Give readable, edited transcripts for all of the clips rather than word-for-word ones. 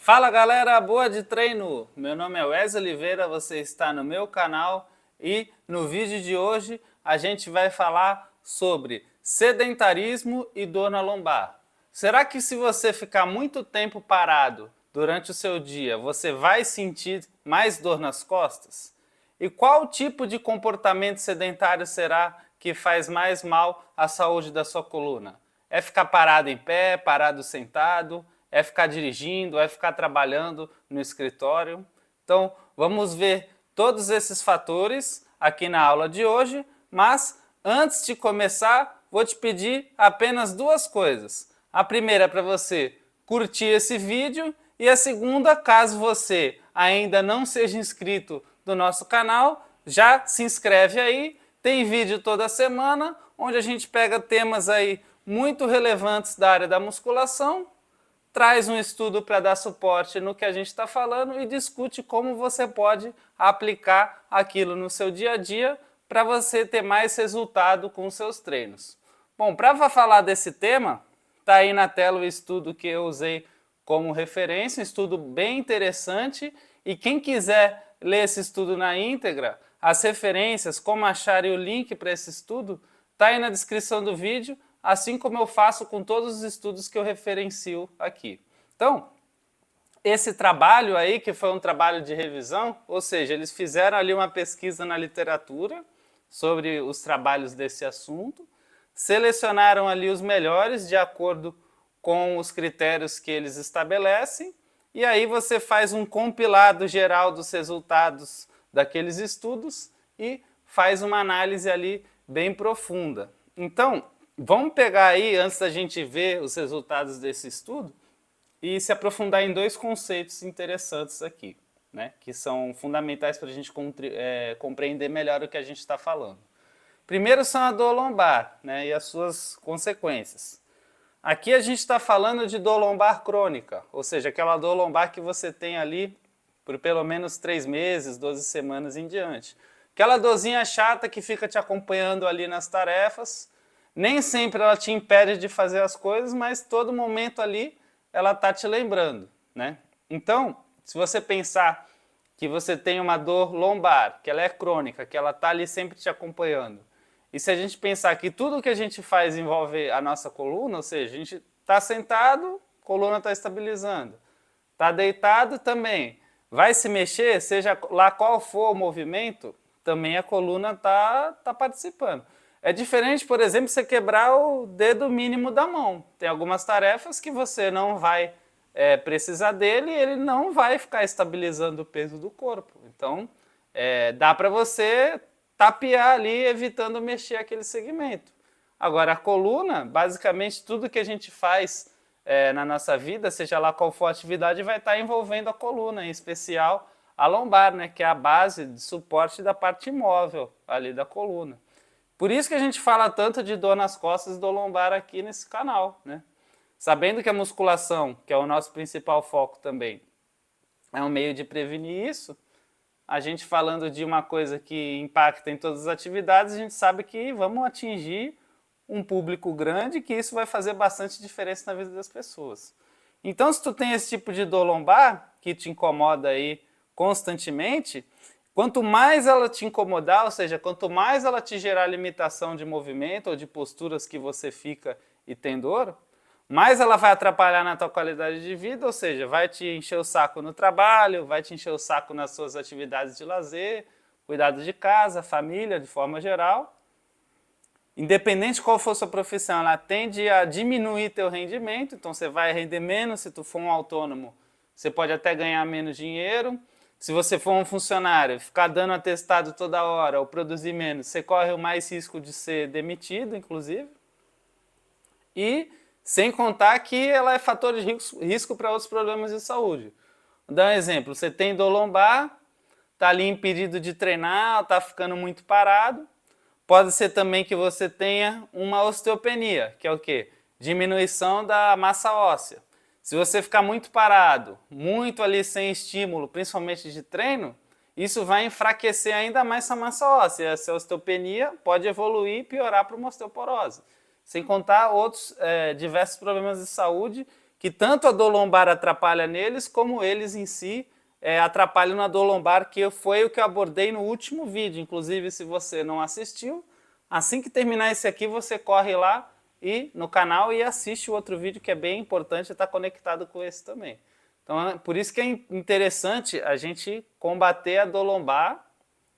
Fala galera, boa de treino! Meu nome é Wesley Oliveira, você está no meu canal e no vídeo de hoje a gente vai falar sobre sedentarismo e dor na lombar. Será que se você ficar muito tempo parado durante o seu dia, você vai sentir mais dor nas costas? E qual tipo de comportamento sedentário será que faz mais mal à saúde da sua coluna? É ficar parado em pé, parado sentado? É ficar dirigindo? É ficar trabalhando no escritório? Então, vamos ver todos esses fatores aqui na aula de hoje, mas antes de começar, vou te pedir apenas duas coisas. A primeira é para você curtir esse vídeo e a segunda, caso você ainda não seja inscrito do nosso canal, já se inscreve aí. Tem vídeo toda semana, onde a gente pega temas aí muito relevantes da área da musculação, traz um estudo para dar suporte no que a gente está falando e discute como você pode aplicar aquilo no seu dia a dia para você ter mais resultado com os seus treinos. Bom, para falar desse tema, está aí na tela o estudo que eu usei como referência, um estudo bem interessante, e quem quiser ler esse estudo na íntegra, as referências, como achar e o link para esse estudo, está aí na descrição do vídeo, assim como eu faço com todos os estudos que eu referencio aqui. Então, esse trabalho aí, que foi um trabalho de revisão, ou seja, eles fizeram ali uma pesquisa na literatura sobre os trabalhos desse assunto, selecionaram ali os melhores de acordo com os critérios que eles estabelecem, e aí você faz um compilado geral dos resultados daqueles estudos e faz uma análise ali bem profunda. Então, vamos pegar aí, antes da gente ver os resultados desse estudo, e se aprofundar em dois conceitos interessantes aqui, né, que são fundamentais para a gente compreender melhor o que a gente está falando. Primeiro são a dor lombar, né, e as suas consequências. Aqui a gente está falando de dor lombar crônica, ou seja, aquela dor lombar que você tem ali por pelo menos 3 meses, 12 semanas em diante. Aquela dorzinha chata que fica te acompanhando ali nas tarefas, nem sempre ela te impede de fazer as coisas, mas todo momento ali ela está te lembrando, né? Então, se você pensar que você tem uma dor lombar, que ela é crônica, que ela está ali sempre te acompanhando, e se a gente pensar que tudo que a gente faz envolve a nossa coluna, ou seja, a gente está sentado, a coluna está estabilizando. Está deitado também. Vai se mexer, seja lá qual for o movimento, também a coluna está participando. É diferente, por exemplo, você quebrar o dedo mínimo da mão. Tem algumas tarefas que você não vai precisar dele e ele não vai ficar estabilizando o peso do corpo. Então, dá para você tapear ali, evitando mexer aquele segmento. Agora, a coluna, basicamente tudo que a gente faz na nossa vida, seja lá qual for a atividade, vai estar envolvendo a coluna, em especial a lombar, né, que é a base de suporte da parte imóvel ali da coluna. Por isso que a gente fala tanto de dor nas costas e dor lombar aqui nesse canal, né? Sabendo que a musculação, que é o nosso principal foco também, é um meio de prevenir isso, a gente falando de uma coisa que impacta em todas as atividades, a gente sabe que vamos atingir um público grande, que isso vai fazer bastante diferença na vida das pessoas. Então, se tu tem esse tipo de dor lombar, que te incomoda aí constantemente, quanto mais ela te incomodar, ou seja, quanto mais ela te gerar limitação de movimento ou de posturas que você fica e tem dor, mais ela vai atrapalhar na tua qualidade de vida, ou seja, vai te encher o saco no trabalho, vai te encher o saco nas suas atividades de lazer, cuidado de casa, família, de forma geral. Independente de qual for a sua profissão, ela tende a diminuir teu rendimento, então você vai render menos. Se tu for um autônomo, você pode até ganhar menos dinheiro. Se você for um funcionário, ficar dando atestado toda hora ou produzir menos, você corre o mais risco de ser demitido, inclusive. E sem contar que ela é fator de risco para outros problemas de saúde. Vou dar um exemplo, você tem dor lombar, está ali impedido de treinar, está ficando muito parado. Pode ser também que você tenha uma osteopenia, que é o quê? Diminuição da massa óssea. Se você ficar muito parado, muito ali sem estímulo, principalmente de treino, isso vai enfraquecer ainda mais essa massa óssea. Essa osteopenia pode evoluir e piorar para uma osteoporose. Sem contar outros diversos problemas de saúde que tanto a dor lombar atrapalha neles, como eles em si atrapalham na dor lombar, que foi o que eu abordei no último vídeo. Inclusive, se você não assistiu, assim que terminar esse aqui, você corre lá no canal e assiste o outro vídeo, que é bem importante estar conectado com esse também. Então, por isso que é interessante a gente combater a dor lombar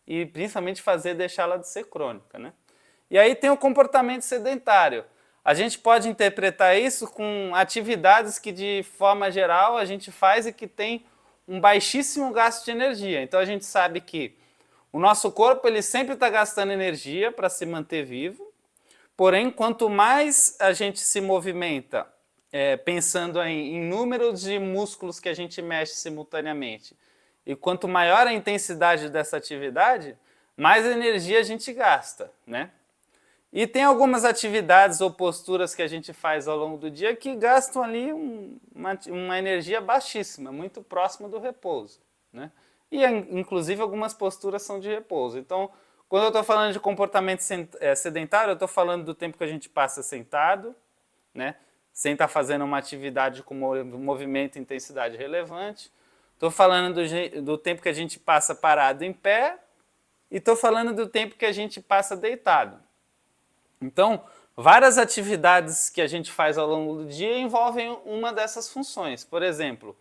e principalmente deixá-la de ser crônica, né? E aí tem o comportamento sedentário. A gente pode interpretar isso com atividades que, de forma geral, a gente faz e que tem um baixíssimo gasto de energia. Então a gente sabe que o nosso corpo ele sempre está gastando energia para se manter vivo, porém, quanto mais a gente se movimenta, pensando em números de músculos que a gente mexe simultaneamente, e quanto maior a intensidade dessa atividade, mais energia a gente gasta, né? E tem algumas atividades ou posturas que a gente faz ao longo do dia que gastam ali uma energia baixíssima, muito próxima do repouso, né? E inclusive algumas posturas são de repouso. Então, quando eu estou falando de comportamento sedentário, eu estou falando do tempo que a gente passa sentado, né? Sem estar fazendo uma atividade com movimento e intensidade relevante. Estou falando do tempo que a gente passa parado em pé e estou falando do tempo que a gente passa deitado. Então, várias atividades que a gente faz ao longo do dia envolvem uma dessas funções. Por exemplo,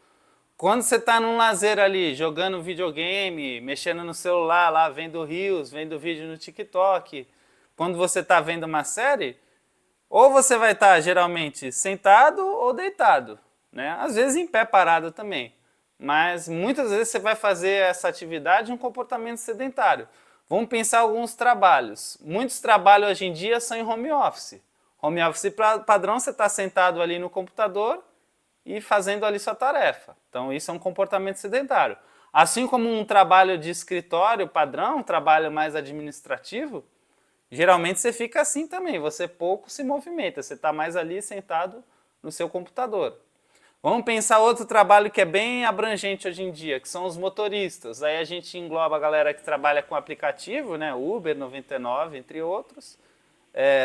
quando você está num lazer ali, jogando videogame, mexendo no celular lá, vendo reels, vendo vídeo no TikTok, quando você está vendo uma série, ou você vai estar geralmente sentado ou deitado, né? Às vezes em pé parado também, mas muitas vezes você vai fazer essa atividade em um comportamento sedentário. Vamos pensar alguns trabalhos. Muitos trabalhos hoje em dia são em home office. Home office padrão, você está sentado ali no computador e fazendo ali sua tarefa. Então isso é um comportamento sedentário. Assim como um trabalho de escritório padrão, um trabalho mais administrativo, geralmente você fica assim também, você pouco se movimenta, você está mais ali sentado no seu computador. Vamos pensar outro trabalho que é bem abrangente hoje em dia, que são os motoristas. Aí a gente engloba a galera que trabalha com aplicativo, né? Uber, 99, entre outros.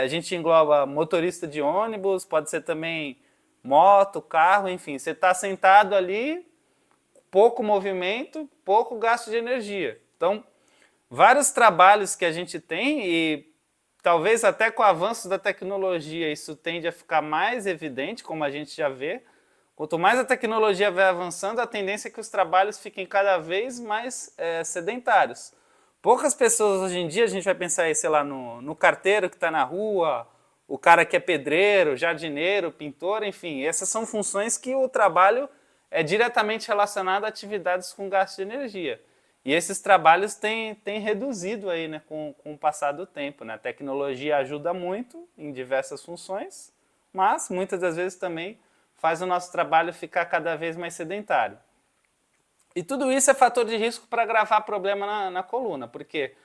A gente engloba motorista de ônibus, pode ser também moto, carro, enfim. Você está sentado ali, pouco movimento, pouco gasto de energia. Então, vários trabalhos que a gente tem e talvez até com o avanço da tecnologia isso tende a ficar mais evidente, como a gente já vê. Quanto mais a tecnologia vai avançando, a tendência é que os trabalhos fiquem cada vez mais sedentários. Poucas pessoas hoje em dia, a gente vai pensar aí, sei lá, no carteiro que está na rua, o cara que é pedreiro, jardineiro, pintor, enfim. Essas são funções que o trabalho é diretamente relacionado a atividades com gasto de energia. E esses trabalhos têm reduzido aí, né, com o passar do tempo, né? A tecnologia ajuda muito em diversas funções, mas muitas das vezes também faz o nosso trabalho ficar cada vez mais sedentário. E tudo isso é fator de risco para agravar problema na coluna. Por quê?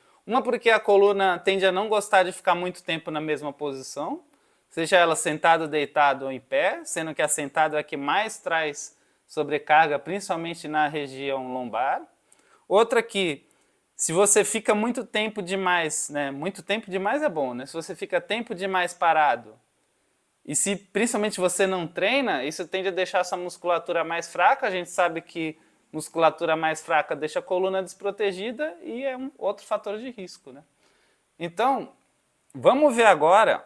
Porque a coluna tende a não gostar de ficar muito tempo na mesma posição, seja ela sentado, deitado ou em pé, sendo que a sentada é a que mais traz sobrecarga, principalmente na região lombar. Outra que, se você fica muito tempo demais, né? Muito tempo demais é bom, né? Se você fica tempo demais parado, e se principalmente você não treina, isso tende a deixar essa musculatura mais fraca. A gente sabe que musculatura mais fraca deixa a coluna desprotegida e é um outro fator de risco, né? Então, vamos ver agora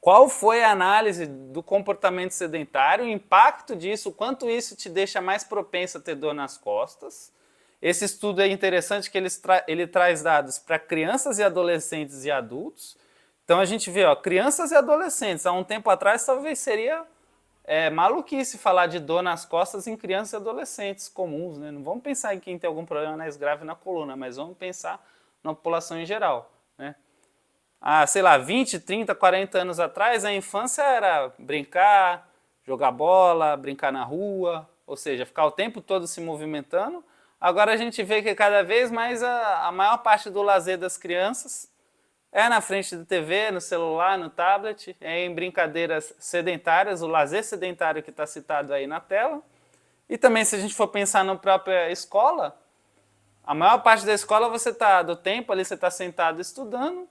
qual foi a análise do comportamento sedentário, o impacto disso, o quanto isso te deixa mais propenso a ter dor nas costas. Esse estudo é interessante que ele traz dados para crianças e adolescentes e adultos. Então a gente vê, ó, crianças e adolescentes, há um tempo atrás talvez seria maluquice falar de dor nas costas em crianças e adolescentes comuns, né? Não vamos pensar em quem tem algum problema mais grave na coluna, mas vamos pensar na população em geral, né? Sei lá, 20, 30, 40 anos atrás, a infância era brincar, jogar bola, brincar na rua, ou seja, ficar o tempo todo se movimentando. Agora a gente vê que cada vez mais a maior parte do lazer das crianças é na frente da TV, no celular, no tablet, é em brincadeiras sedentárias, o lazer sedentário que está citado aí na tela. E também, se a gente for pensar na própria escola, a maior parte da escola do tempo ali você está sentado estudando,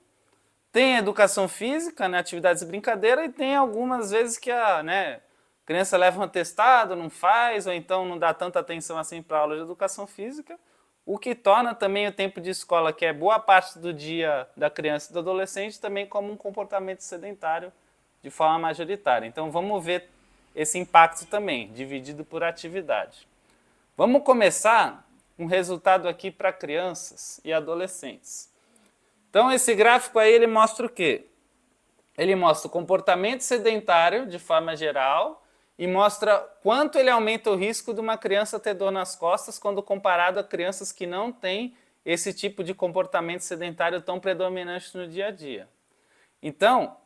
tem educação física, né, atividades de brincadeira, e tem algumas vezes que criança leva um atestado, não faz, ou então não dá tanta atenção assim para a aula de educação física, o que torna também o tempo de escola, que é boa parte do dia da criança e do adolescente, também como um comportamento sedentário de forma majoritária. Então vamos ver esse impacto também, dividido por atividade. Vamos começar um resultado aqui para crianças e adolescentes. Então esse gráfico aí ele mostra o quê? Ele mostra o comportamento sedentário de forma geral e mostra quanto ele aumenta o risco de uma criança ter dor nas costas quando comparado a crianças que não têm esse tipo de comportamento sedentário tão predominante no dia a dia. Então,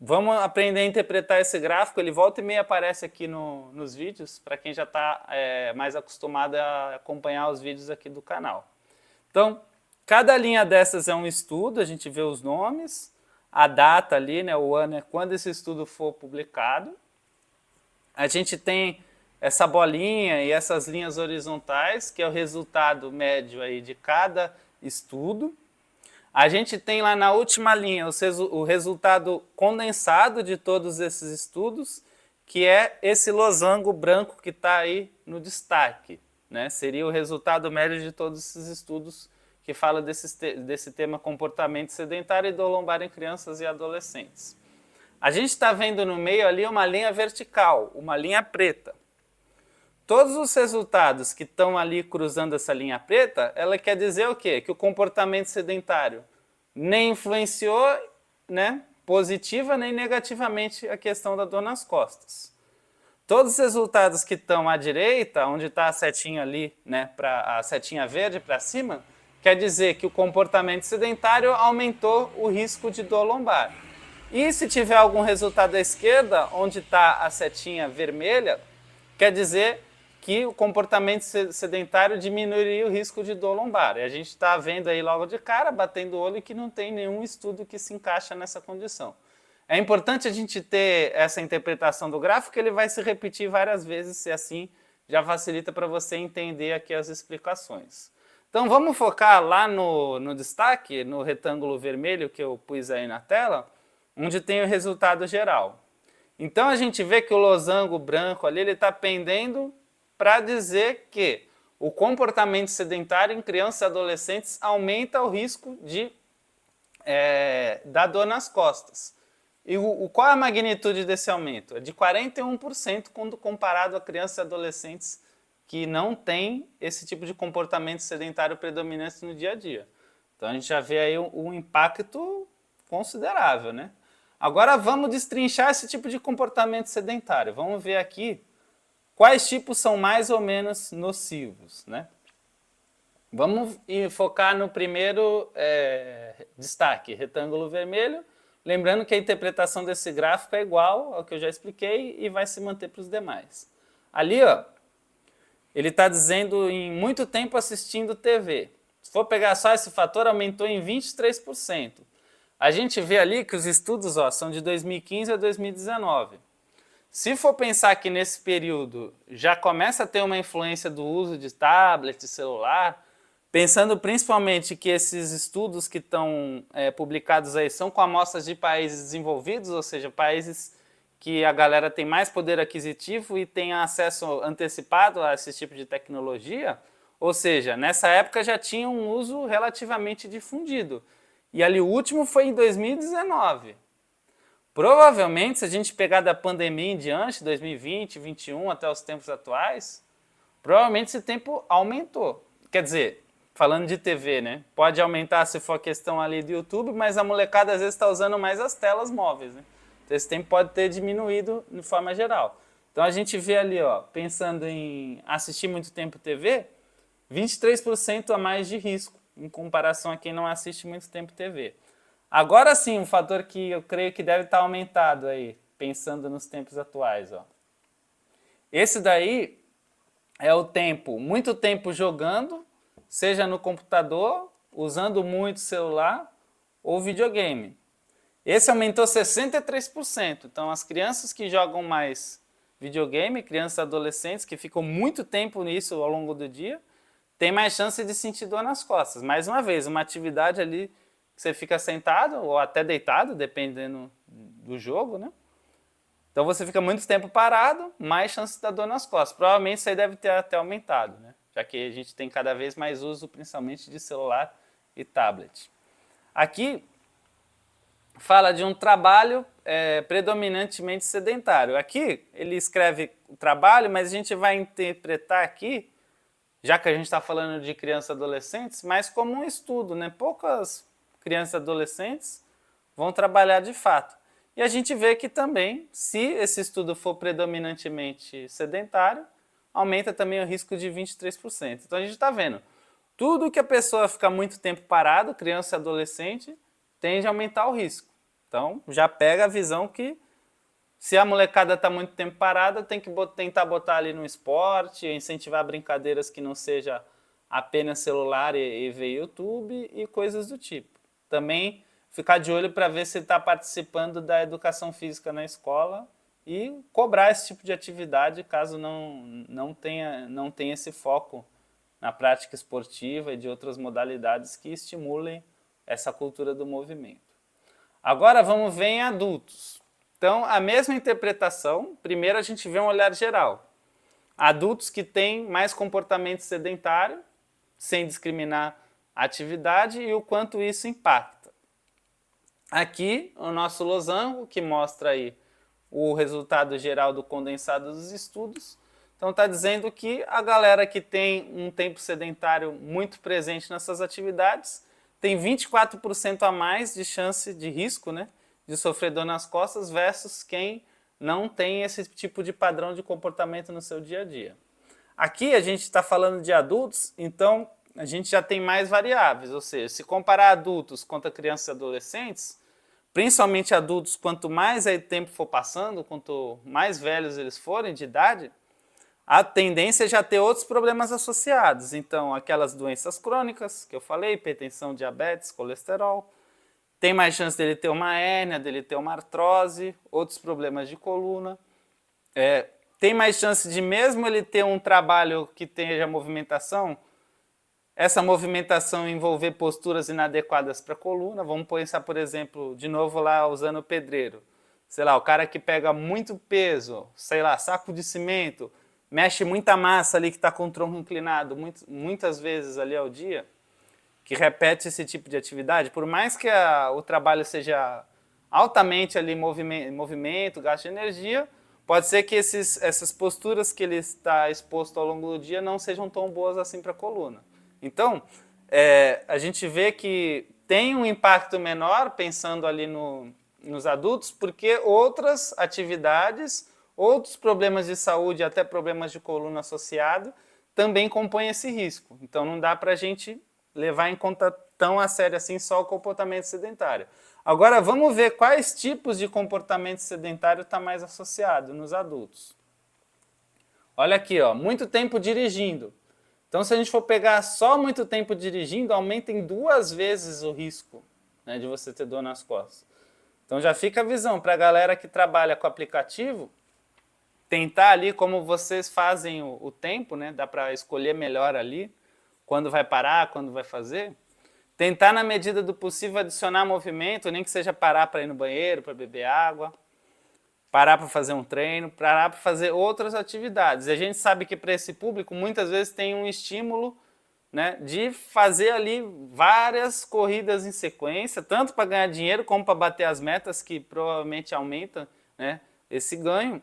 vamos aprender a interpretar esse gráfico, ele volta e meia aparece aqui nos vídeos, para quem já está mais acostumado a acompanhar os vídeos aqui do canal. Então, cada linha dessas é um estudo, a gente vê os nomes, a data ali, né, o ano é quando esse estudo for publicado. A gente tem essa bolinha e essas linhas horizontais, que é o resultado médio aí de cada estudo. A gente tem lá na última linha o resultado condensado de todos esses estudos, que é esse losango branco que está aí no destaque, né? Seria o resultado médio de todos esses estudos que fala desse tema comportamento sedentário e dor lombar em crianças e adolescentes. A gente está vendo no meio ali uma linha vertical, uma linha preta. Todos os resultados que estão ali cruzando essa linha preta, ela quer dizer o quê? Que o comportamento sedentário nem influenciou, né, positiva nem negativamente a questão da dor nas costas. Todos os resultados que estão à direita, onde está a setinha ali, né, a setinha verde para cima, quer dizer que o comportamento sedentário aumentou o risco de dor lombar. E se tiver algum resultado à esquerda, onde está a setinha vermelha, quer dizer que o comportamento sedentário diminuiria o risco de dor lombar. E a gente está vendo aí logo de cara, batendo o olho, que não tem nenhum estudo que se encaixa nessa condição. É importante a gente ter essa interpretação do gráfico, ele vai se repetir várias vezes, e assim já facilita para você entender aqui as explicações. Então vamos focar lá no destaque, no retângulo vermelho que eu pus aí na tela, onde tem o resultado geral. Então a gente vê que o losango branco ali está pendendo para dizer que o comportamento sedentário em crianças e adolescentes aumenta o risco de dar dor nas costas. E qual é a magnitude desse aumento? É de 41% quando comparado a crianças e adolescentes que não têm esse tipo de comportamento sedentário predominante no dia a dia. Então a gente já vê aí um impacto considerável, né? Agora vamos destrinchar esse tipo de comportamento sedentário. Vamos ver aqui quais tipos são mais ou menos nocivos, né? Vamos focar no primeiro destaque, retângulo vermelho. Lembrando que a interpretação desse gráfico é igual ao que eu já expliquei e vai se manter para os demais. Ali, ó, ele está dizendo em muito tempo assistindo TV. Se for pegar só esse fator, aumentou em 23%. A gente vê ali que os estudos são de 2015 a 2019. Se for pensar que nesse período já começa a ter uma influência do uso de tablet, celular, pensando principalmente que esses estudos que estão publicados aí são com amostras de países desenvolvidos, ou seja, países que a galera tem mais poder aquisitivo e tem acesso antecipado a esse tipo de tecnologia, ou seja, nessa época já tinha um uso relativamente difundido. E ali o último foi em 2019. Provavelmente, se a gente pegar da pandemia em diante, 2020, 2021 até os tempos atuais, provavelmente esse tempo aumentou. Quer dizer, falando de TV, né? Pode aumentar se for a questão ali do YouTube, mas a molecada às vezes está usando mais as telas móveis, né? Então esse tempo pode ter diminuído de forma geral. Então a gente vê ali, ó, pensando em assistir muito tempo TV, 23% a mais de risco em comparação a quem não assiste muito tempo TV. Agora sim, um fator que eu creio que deve estar aumentado aí, pensando nos tempos atuais, ó. Esse daí é o tempo, muito tempo jogando, seja no computador, usando muito celular ou videogame. Esse aumentou 63%. Então as crianças que jogam mais videogame, crianças e adolescentes que ficam muito tempo nisso ao longo do dia, tem mais chance de sentir dor nas costas. Mais uma vez, uma atividade ali que você fica sentado ou até deitado, dependendo do jogo, né? Então você fica muito tempo parado, mais chance de dar dor nas costas. Provavelmente isso aí deve ter até aumentado, né? Já que a gente tem cada vez mais uso, principalmente de celular e tablet. Aqui fala de um trabalho predominantemente sedentário. Aqui ele escreve o trabalho, mas a gente vai interpretar aqui, já que a gente está falando de crianças e adolescentes, mas como um estudo, né? Poucas crianças e adolescentes vão trabalhar de fato. E a gente vê que também, se esse estudo for predominantemente sedentário, aumenta também o risco de 23%. Então a gente está vendo, tudo que a pessoa fica muito tempo parado, criança e adolescente, tende a aumentar o risco. Então já pega a visão que se a molecada está muito tempo parada, tem que tentar botar ali no esporte, incentivar brincadeiras que não seja apenas celular e ver YouTube e coisas do tipo. Também ficar de olho para ver se está participando da educação física na escola e cobrar esse tipo de atividade caso não tenha esse foco na prática esportiva e de outras modalidades que estimulem essa cultura do movimento. Agora vamos ver em adultos. Então, a mesma interpretação, primeiro a gente vê um olhar geral. Adultos que têm mais comportamento sedentário, sem discriminar a atividade e o quanto isso impacta. Aqui, o nosso losango, que mostra aí o resultado geral do condensado dos estudos. Então, está dizendo que a galera que tem um tempo sedentário muito presente nessas atividades tem 24% a mais de chance de risco, né, de sofrer dor nas costas versus quem não tem esse tipo de padrão de comportamento no seu dia a dia. Aqui a gente está falando de adultos, então a gente já tem mais variáveis, ou seja, se comparar adultos contra crianças e adolescentes, principalmente adultos, quanto mais o tempo for passando, quanto mais velhos eles forem de idade, a tendência é já ter outros problemas associados. Então, aquelas doenças crônicas que eu falei, hipertensão, diabetes, colesterol, tem mais chance dele ter uma hérnia, dele ter uma artrose, outros problemas de coluna. Tem mais chance de, mesmo ele ter um trabalho que tenha movimentação, essa movimentação envolver posturas inadequadas para a coluna. Vamos pensar, por exemplo, de novo lá usando o pedreiro. Sei lá, o cara que pega muito peso, sei lá, saco de cimento, mexe muita massa ali que está com o tronco inclinado muitas vezes ali ao dia, que repete esse tipo de atividade, por mais que o trabalho seja altamente ali movimento, gasto de energia, pode ser que essas posturas que ele está exposto ao longo do dia não sejam tão boas assim para a coluna. Então, a gente vê que tem um impacto menor, pensando ali nos adultos, porque outras atividades, outros problemas de saúde, até problemas de coluna associado, também compõem esse risco. Então não dá para a gente levar em conta tão a sério assim só o comportamento sedentário. Agora vamos ver quais tipos de comportamento sedentário está mais associado nos adultos. Olha aqui, ó, muito tempo dirigindo. Então, se a gente for pegar só muito tempo dirigindo, aumenta em 2 vezes o risco, né, de você ter dor nas costas. Então já fica a visão para a galera que trabalha com aplicativo, tentar ali como vocês fazem o tempo, né, dá para escolher melhor ali, quando vai parar, quando vai fazer. Tentar, na medida do possível, adicionar movimento, nem que seja parar para ir no banheiro, para beber água, parar para fazer um treino, parar para fazer outras atividades. E a gente sabe que para esse público, muitas vezes tem um estímulo, né, de fazer ali várias corridas em sequência, tanto para ganhar dinheiro como para bater as metas, que provavelmente aumentam, né, esse ganho.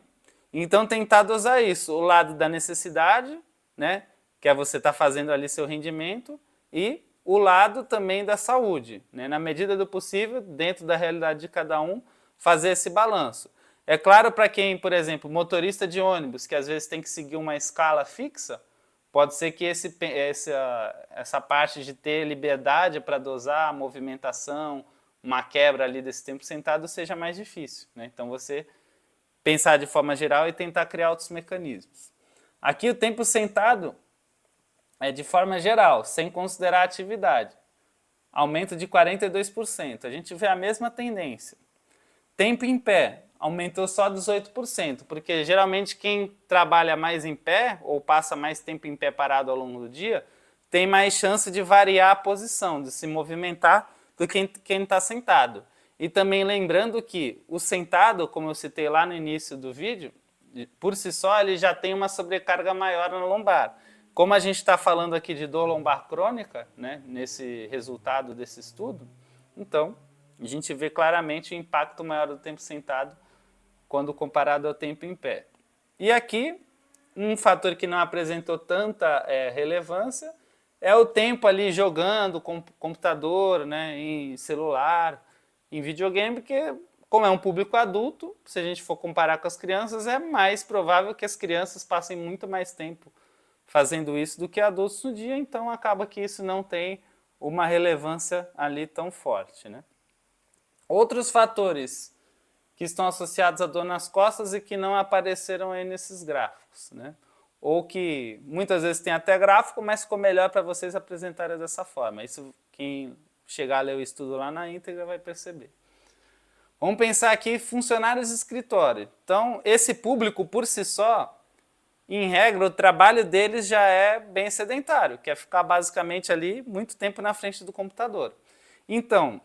Então tentar dosar isso, o lado da necessidade, né, que é você estar fazendo ali seu rendimento, e o lado também da saúde, né, na medida do possível, dentro da realidade de cada um, fazer esse balanço. É claro, para quem, por exemplo, motorista de ônibus, que às vezes tem que seguir uma escala fixa, pode ser que essa parte de ter liberdade para dosar a movimentação, uma quebra ali desse tempo sentado seja mais difícil, né? Então você pensar de forma geral e tentar criar outros mecanismos. Aqui o tempo sentado é de forma geral, sem considerar a atividade. Aumento de 42%. A gente vê a mesma tendência. Tempo em pé aumentou só 18%, porque geralmente quem trabalha mais em pé ou passa mais tempo em pé parado ao longo do dia tem mais chance de variar a posição, de se movimentar do que quem está sentado. E também lembrando que o sentado, como eu citei lá no início do vídeo, por si só ele já tem uma sobrecarga maior na lombar. Como a gente está falando aqui de dor lombar crônica, né, nesse resultado desse estudo, então a gente vê claramente o impacto maior do tempo sentado quando comparado ao tempo em pé. E aqui, um fator que não apresentou tanta relevância é o tempo ali jogando com computador, né, em celular, em videogame, porque como é um público adulto, se a gente for comparar com as crianças, é mais provável que as crianças passem muito mais tempo fazendo isso do que adultos no dia, então acaba que isso não tem uma relevância ali tão forte, né? Outros fatores que estão associados à dor nas costas e que não apareceram aí nesses gráficos, né? Ou que muitas vezes tem até gráfico, mas ficou melhor para vocês apresentarem dessa forma. Isso quem chegar a ler o estudo lá na íntegra vai perceber. Vamos pensar aqui funcionários de escritório. Então, esse público por si só, em regra, o trabalho deles já é bem sedentário, que é ficar basicamente ali muito tempo na frente do computador. Então,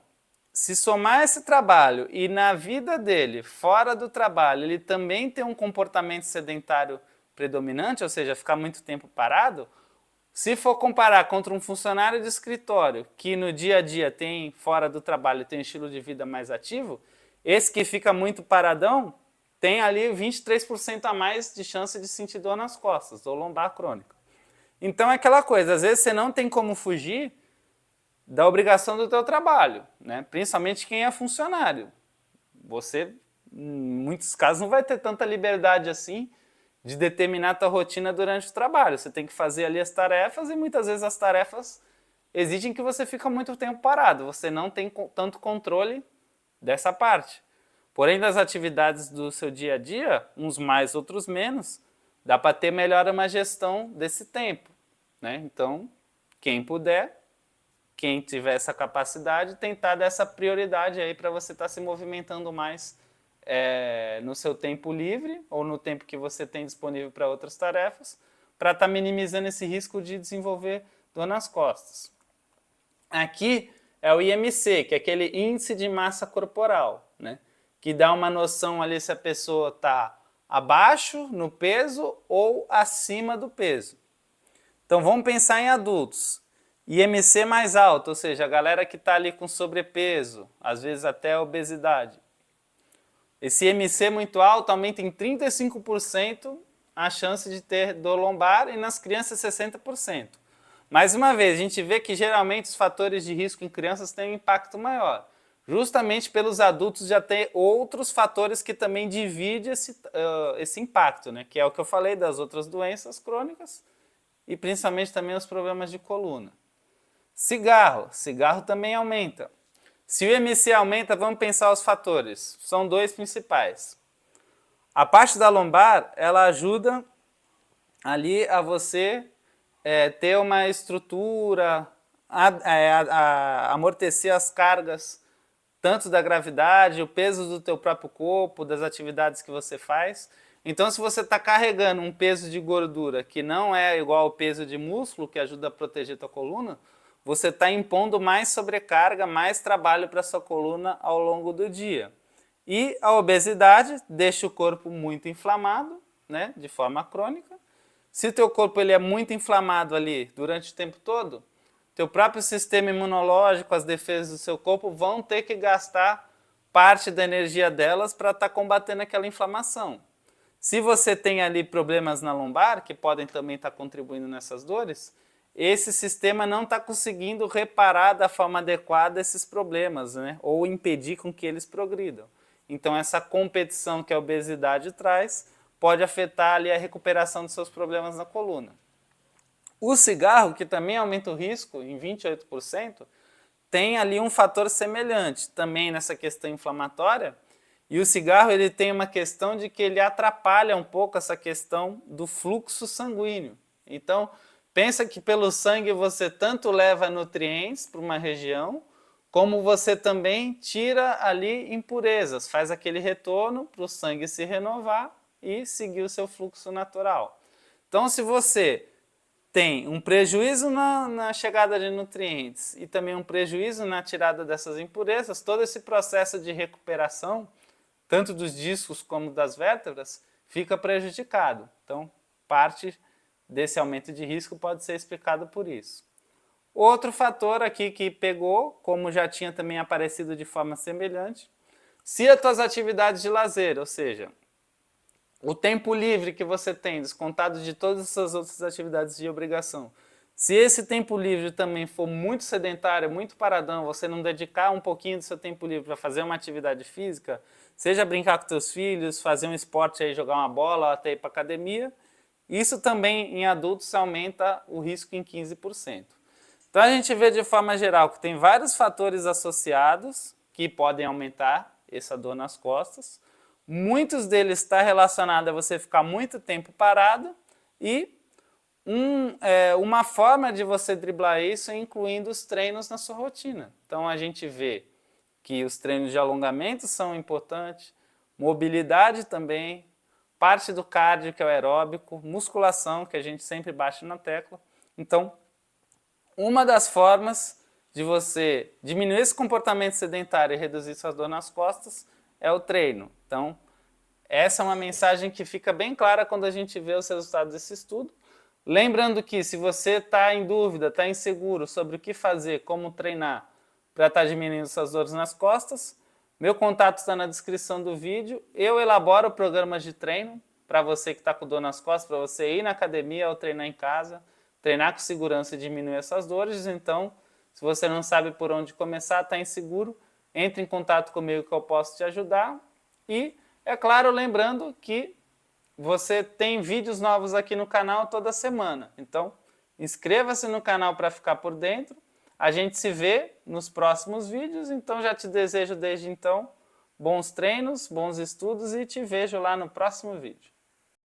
se somar esse trabalho e na vida dele, fora do trabalho, ele também tem um comportamento sedentário predominante, ou seja, ficar muito tempo parado, se for comparar contra um funcionário de escritório que no dia a dia tem, fora do trabalho, tem um estilo de vida mais ativo, esse que fica muito paradão tem ali 23% a mais de chance de sentir dor nas costas, ou lombar crônica. Então é aquela coisa, às vezes você não tem como fugir da obrigação do teu trabalho, né? Principalmente quem é funcionário. Você, em muitos casos, não vai ter tanta liberdade assim de determinar a tua rotina durante o trabalho. Você tem que fazer ali as tarefas e muitas vezes as tarefas exigem que você fique muito tempo parado. Você não tem tanto controle dessa parte. Porém, das atividades do seu dia a dia, uns mais, outros menos, dá para ter melhor uma gestão desse tempo, né? Então, quem puder, quem tiver essa capacidade, tentar dar essa prioridade aí para você estar se movimentando mais no seu tempo livre ou no tempo que você tem disponível para outras tarefas, para estar minimizando esse risco de desenvolver dor nas costas. Aqui é o IMC, que é aquele índice de massa corporal, né? Que dá uma noção ali se a pessoa está abaixo no peso ou acima do peso. Então vamos pensar em adultos. IMC mais alto, ou seja, a galera que está ali com sobrepeso, às vezes até obesidade. Esse IMC muito alto aumenta em 35% a chance de ter dor lombar e nas crianças 60%. Mais uma vez, a gente vê que geralmente os fatores de risco em crianças têm um impacto maior. Justamente pelos adultos já ter outros fatores que também dividem esse impacto, né? Que é o que eu falei das outras doenças crônicas e principalmente também os problemas de coluna. Cigarro também aumenta. Se o IMC aumenta, vamos pensar os fatores. São dois principais. A parte da lombar, ela ajuda ali a você ter uma estrutura, a amortecer as cargas, tanto da gravidade, o peso do teu próprio corpo, das atividades que você faz. Então, se você está carregando um peso de gordura que não é igual ao peso de músculo, que ajuda a proteger tua coluna, você está impondo mais sobrecarga, mais trabalho para a sua coluna ao longo do dia. E a obesidade deixa o corpo muito inflamado, né, de forma crônica. Se o teu corpo ele é muito inflamado ali durante o tempo todo, teu próprio sistema imunológico, as defesas do seu corpo vão ter que gastar parte da energia delas para estar combatendo aquela inflamação. Se você tem ali problemas na lombar, que podem também estar contribuindo nessas dores, esse sistema não está conseguindo reparar da forma adequada esses problemas, né? Ou impedir com que eles progridam. Então essa competição que a obesidade traz pode afetar ali a recuperação dos seus problemas na coluna. O cigarro, que também aumenta o risco em 28%, tem ali um fator semelhante também nessa questão inflamatória. E o cigarro ele tem uma questão de que ele atrapalha um pouco essa questão do fluxo sanguíneo. Então, pensa que pelo sangue você tanto leva nutrientes para uma região, como você também tira ali impurezas, faz aquele retorno para o sangue se renovar e seguir o seu fluxo natural. Então, se você tem um prejuízo na chegada de nutrientes e também um prejuízo na tirada dessas impurezas, todo esse processo de recuperação, tanto dos discos como das vértebras, fica prejudicado. Então, parte desse aumento de risco pode ser explicado por isso. Outro fator aqui que pegou, como já tinha também aparecido de forma semelhante, se as tuas atividades de lazer, ou seja, o tempo livre que você tem, descontado de todas essas outras atividades de obrigação, se esse tempo livre também for muito sedentário, muito paradão, você não dedicar um pouquinho do seu tempo livre para fazer uma atividade física, seja brincar com seus filhos, fazer um esporte, aí, jogar uma bola ou até ir para academia, isso também em adultos aumenta o risco em 15%. Então a gente vê de forma geral que tem vários fatores associados que podem aumentar essa dor nas costas. Muitos deles estão relacionados a você ficar muito tempo parado e uma forma de você driblar isso é incluindo os treinos na sua rotina. Então a gente vê que os treinos de alongamento são importantes, mobilidade também, parte do cardio que é o aeróbico, musculação que a gente sempre bate na tecla. Então, uma das formas de você diminuir esse comportamento sedentário e reduzir sua dor nas costas é o treino. Então, essa é uma mensagem que fica bem clara quando a gente vê os resultados desse estudo. Lembrando que se você está em dúvida, está inseguro sobre o que fazer, como treinar para estar diminuindo suas dores nas costas, meu contato está na descrição do vídeo. Eu elaboro programas de treino para você que está com dor nas costas, para você ir na academia ou treinar em casa, treinar com segurança e diminuir essas dores. Então, se você não sabe por onde começar, está inseguro, entre em contato comigo que eu posso te ajudar. E, é claro, lembrando que você tem vídeos novos aqui no canal toda semana. Então, inscreva-se no canal para ficar por dentro. A gente se vê nos próximos vídeos. Então, já te desejo desde então bons treinos, bons estudos e te vejo lá no próximo vídeo.